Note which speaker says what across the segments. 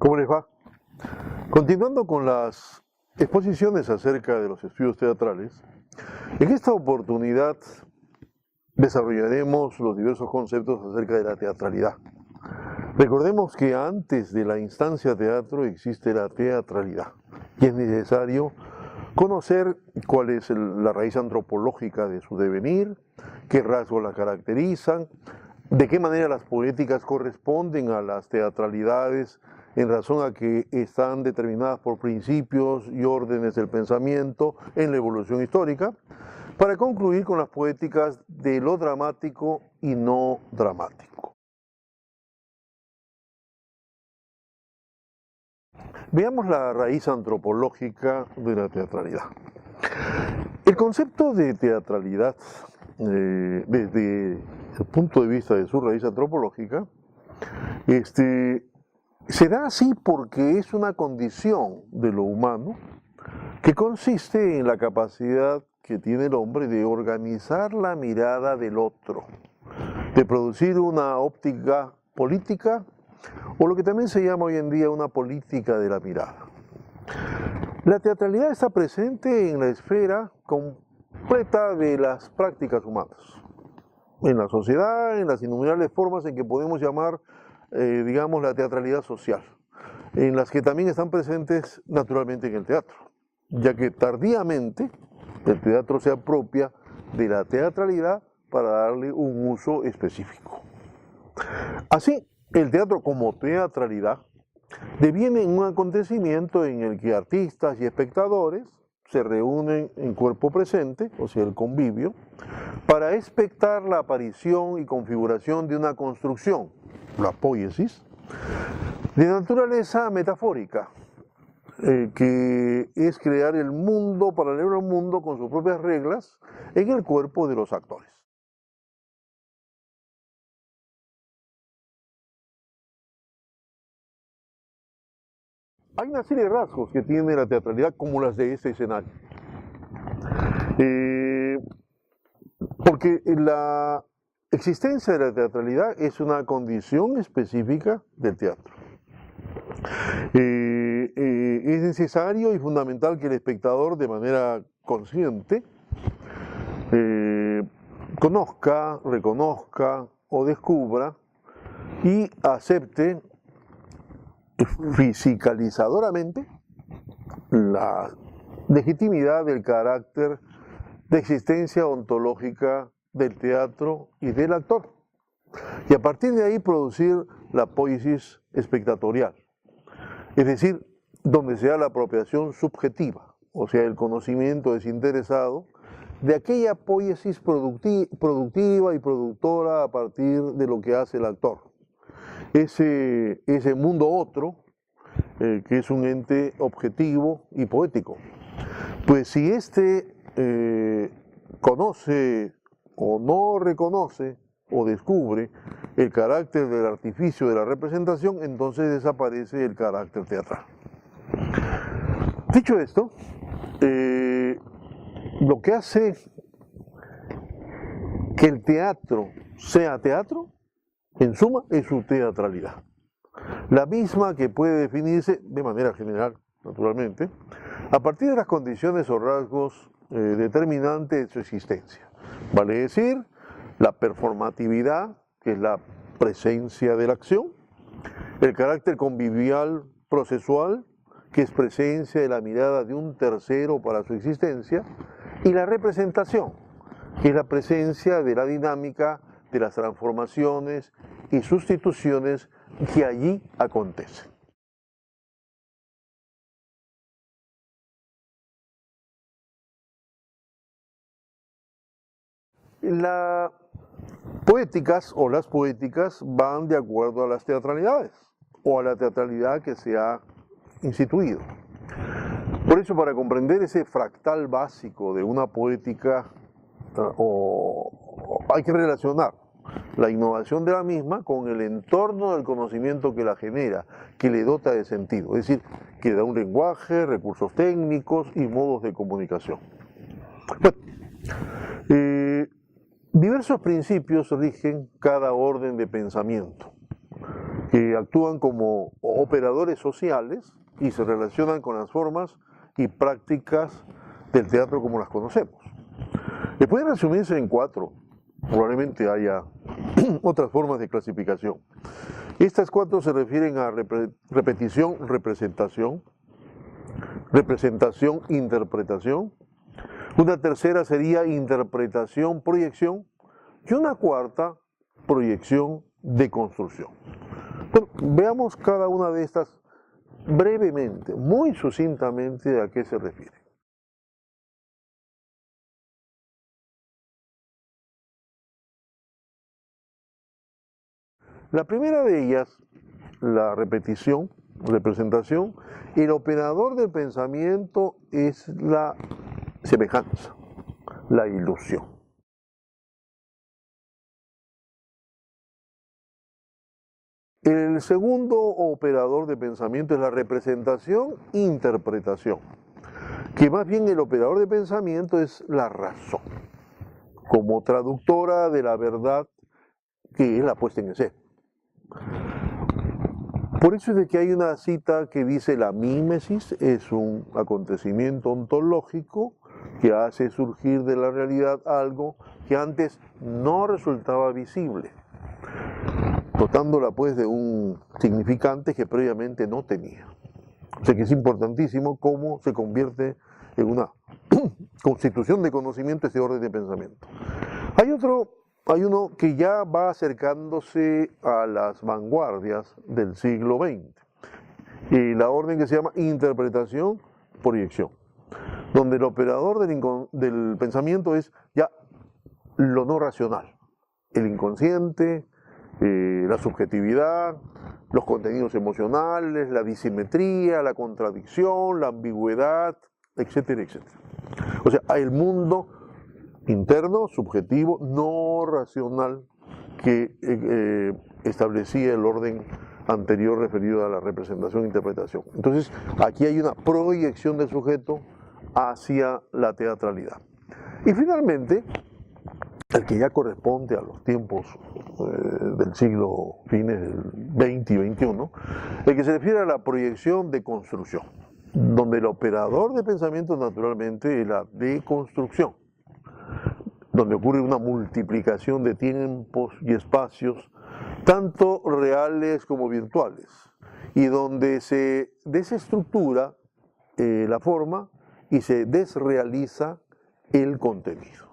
Speaker 1: ¿Cómo les va? Continuando con las exposiciones acerca de los estudios teatrales, en esta oportunidad desarrollaremos los diversos conceptos acerca de la teatralidad. Recordemos que antes de la instancia teatro existe la teatralidad y es necesario conocer cuál es la raíz antropológica de su devenir, qué rasgos la caracterizan, de qué manera las poéticas corresponden a las teatralidades en razón a que están determinadas por principios y órdenes del pensamiento en la evolución histórica, para concluir con las poéticas de lo dramático y no dramático. Veamos la raíz antropológica de la teatralidad. El concepto de teatralidad, desde el punto de vista de su raíz antropológica, se da así porque es una condición de lo humano que consiste en la capacidad que tiene el hombre de organizar la mirada del otro, de producir una óptica política o lo que también se llama hoy en día una política de la mirada. La teatralidad está presente en la esfera completa de las prácticas humanas, en la sociedad, en las innumerables formas en que podemos llamar, digamos, la teatralidad social, en las que también están presentes naturalmente en el teatro, ya que tardíamente el teatro se apropia de la teatralidad para darle un uso específico. Así, el teatro como teatralidad deviene en un acontecimiento en el que artistas y espectadores se reúnen en cuerpo presente, o sea, el convivio, para expectar la aparición y configuración de una construcción, la poiesis, de naturaleza metafórica, que es crear el mundo, paralelo al mundo, con sus propias reglas, en el cuerpo de los actores. Hay una serie de rasgos que tiene la teatralidad como las de este escenario. Porque la existencia de la teatralidad es una condición específica del teatro. Es necesario y fundamental que el espectador, de manera consciente, conozca, reconozca o descubra y acepte fisicalizadoramente la legitimidad del carácter de existencia ontológica del teatro y del actor. Y a partir de ahí producir la poiesis espectatorial, es decir, donde sea la apropiación subjetiva, o sea, el conocimiento desinteresado de aquella poiesis productiva y productora a partir de lo que hace el actor. Ese mundo otro, que es un ente objetivo y poético. Pues si éste conoce o no reconoce o descubre el carácter del artificio de la representación, entonces desaparece el carácter teatral. Dicho esto, lo que hace que el teatro sea teatro, en suma, es su teatralidad. La misma que puede definirse de manera general, naturalmente, a partir de las condiciones o rasgos determinantes de su existencia. Vale decir, la performatividad, que es la presencia de la acción, el carácter convivial procesual, que es presencia de la mirada de un tercero para su existencia, y la representación, que es la presencia de la dinámica de las transformaciones y sustituciones que allí acontecen. Las poéticas o las poéticas van de acuerdo a las teatralidades o a la teatralidad que se ha instituido. Por eso, para comprender ese fractal básico de una poética, hay que relacionar la innovación de la misma con el entorno del conocimiento que la genera, que le dota de sentido, es decir, que da un lenguaje, recursos técnicos y modos de comunicación. Bueno, diversos principios rigen cada orden de pensamiento, que actúan como operadores sociales y se relacionan con las formas y prácticas del teatro como las conocemos. Pueden resumirse en 4, probablemente haya otras formas de clasificación. Estas 4 se refieren a repetición, representación, representación, interpretación. Una tercera sería interpretación, proyección. Y una cuarta, proyección, deconstrucción. Bueno, veamos cada una de estas brevemente, muy sucintamente, a qué se refiere. La primera de ellas, la repetición, representación, el operador del pensamiento es la semejanza, la ilusión. El segundo operador de pensamiento es la representación, interpretación, que más bien el operador de pensamiento es la razón, como traductora de la verdad que es la puesta en escena. Por eso es de que hay una cita que dice: la mímesis es un acontecimiento ontológico que hace surgir de la realidad algo que antes no resultaba visible, dotándola pues de un significante que previamente no tenía. O sea que es importantísimo cómo se convierte en una constitución de conocimiento este orden de pensamiento. Hay uno que ya va acercándose a las vanguardias del siglo XX, y la orden que se llama interpretación, proyección, donde el operador del pensamiento es ya lo no racional, el inconsciente, la subjetividad, los contenidos emocionales, la disimetría, la contradicción, la ambigüedad, etcétera, etcétera. O sea, el mundo interno, subjetivo, no racional que establecía el orden anterior referido a la representación e interpretación. Entonces, aquí hay una proyección del sujeto hacia la teatralidad. Y finalmente, el que ya corresponde a los tiempos del siglo fines del 20 y 21, el que se refiere a la proyección de construcción, donde el operador de pensamiento naturalmente es la deconstrucción, donde ocurre una multiplicación de tiempos y espacios, tanto reales como virtuales, y donde se desestructura la forma y se desrealiza el contenido.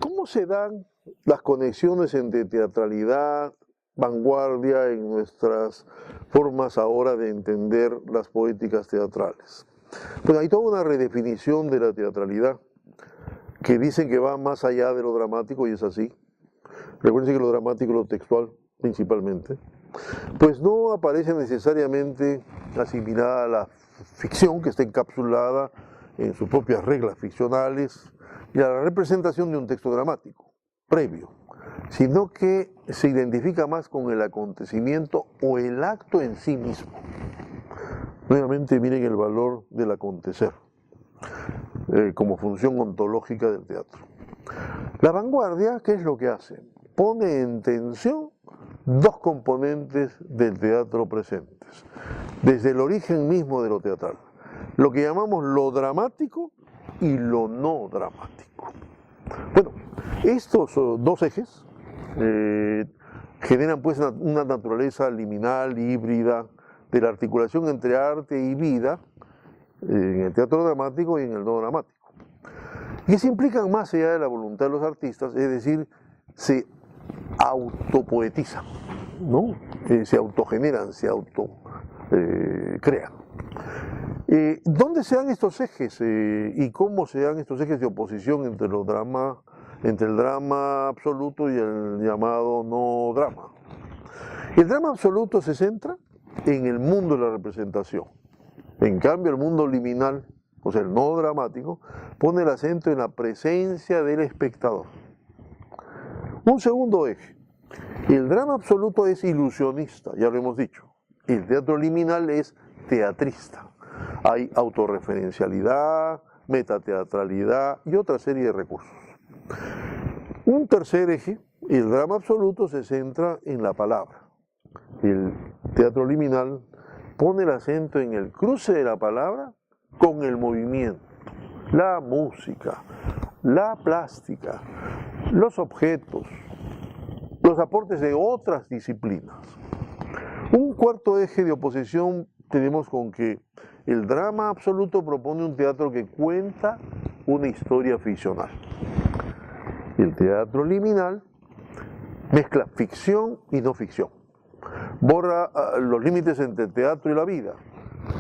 Speaker 1: ¿Cómo se dan las conexiones entre teatralidad, vanguardia en nuestras formas ahora de entender las poéticas teatrales? Pues hay toda una redefinición de la teatralidad que dicen que va más allá de lo dramático, y es así. Recuerden que lo dramático, lo textual principalmente, pues no aparece necesariamente asimilada a la ficción, que está encapsulada en sus propias reglas ficcionales, y a la representación de un texto dramático previo, sino que se identifica más con el acontecimiento o el acto en sí mismo. Nuevamente miren el valor del acontecer como función ontológica del teatro. La vanguardia, ¿qué es lo que hace? Pone en tensión dos componentes del teatro presentes, desde el origen mismo de lo teatral, lo que llamamos lo dramático y lo no dramático. Bueno, estos dos ejes generan pues una naturaleza liminal, híbrida, de la articulación entre arte y vida en el teatro dramático y en el no dramático, y se implican más allá de la voluntad de los artistas, es decir, se autopoetizan, ¿no? Se autogeneran, se autocrean. ¿Dónde se dan estos ejes y cómo se dan estos ejes de oposición entre el drama absoluto y el llamado no drama? El drama absoluto se centra en el mundo de la representación. En cambio, el mundo liminal, o sea, el no dramático, pone el acento en la presencia del espectador. Un segundo eje. El drama absoluto es ilusionista, ya lo hemos dicho. El teatro liminal es teatrista. Hay autorreferencialidad, metateatralidad y otra serie de recursos. Un tercer eje el drama absoluto se centra en la palabra. El teatro liminal pone el acento en el cruce de la palabra con el movimiento, la música, la plástica, los objetos, los aportes de otras disciplinas. Un cuarto eje de oposición tenemos con que el drama absoluto propone un teatro que cuenta una historia ficcional. El teatro liminal mezcla ficción y no ficción. Borra los límites entre el teatro y la vida.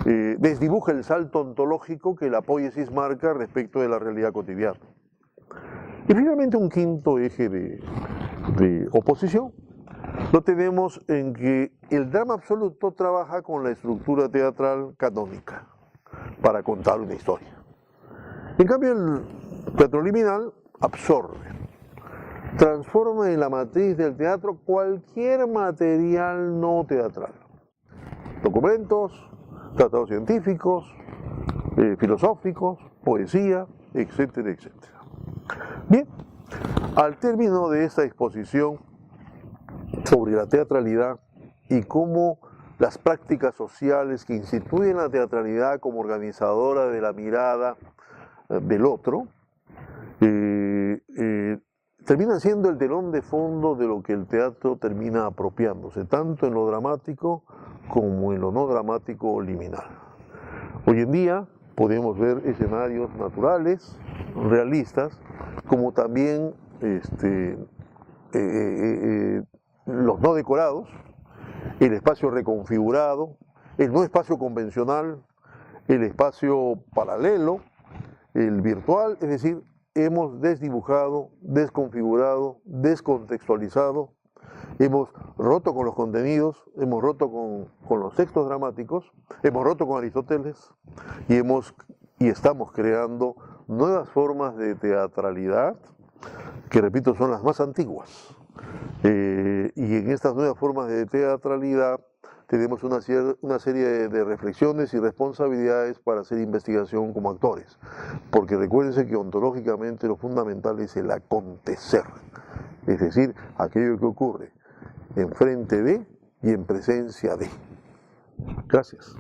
Speaker 1: Desdibuja el salto ontológico que la poiesis marca respecto de la realidad cotidiana. Y finalmente un quinto eje de oposición lo tenemos en que el drama absoluto trabaja con la estructura teatral canónica para contar una historia. En cambio, el teatro liminal absorbe, transforma en la matriz del teatro cualquier material no teatral. Documentos, tratados científicos, filosóficos, poesía, etcétera, etcétera. Bien, al término de esta exposición sobre la teatralidad y cómo las prácticas sociales que instituyen la teatralidad como organizadora de la mirada del otro, termina siendo el telón de fondo de lo que el teatro termina apropiándose, tanto en lo dramático como en lo no dramático liminal. Hoy en día podemos ver escenarios naturales, realistas, como también los no decorados, el espacio reconfigurado, el no espacio convencional, el espacio paralelo, el virtual, es decir, hemos desdibujado, desconfigurado, descontextualizado, hemos roto con los contenidos, hemos roto con los textos dramáticos, hemos roto con Aristóteles y estamos creando nuevas formas de teatralidad que, repito, son las más antiguas. Y en estas nuevas formas de teatralidad tenemos una serie de reflexiones y responsabilidades para hacer investigación como actores, porque recuérdense que ontológicamente lo fundamental es el acontecer, es decir, aquello que ocurre enfrente de y en presencia de. Gracias.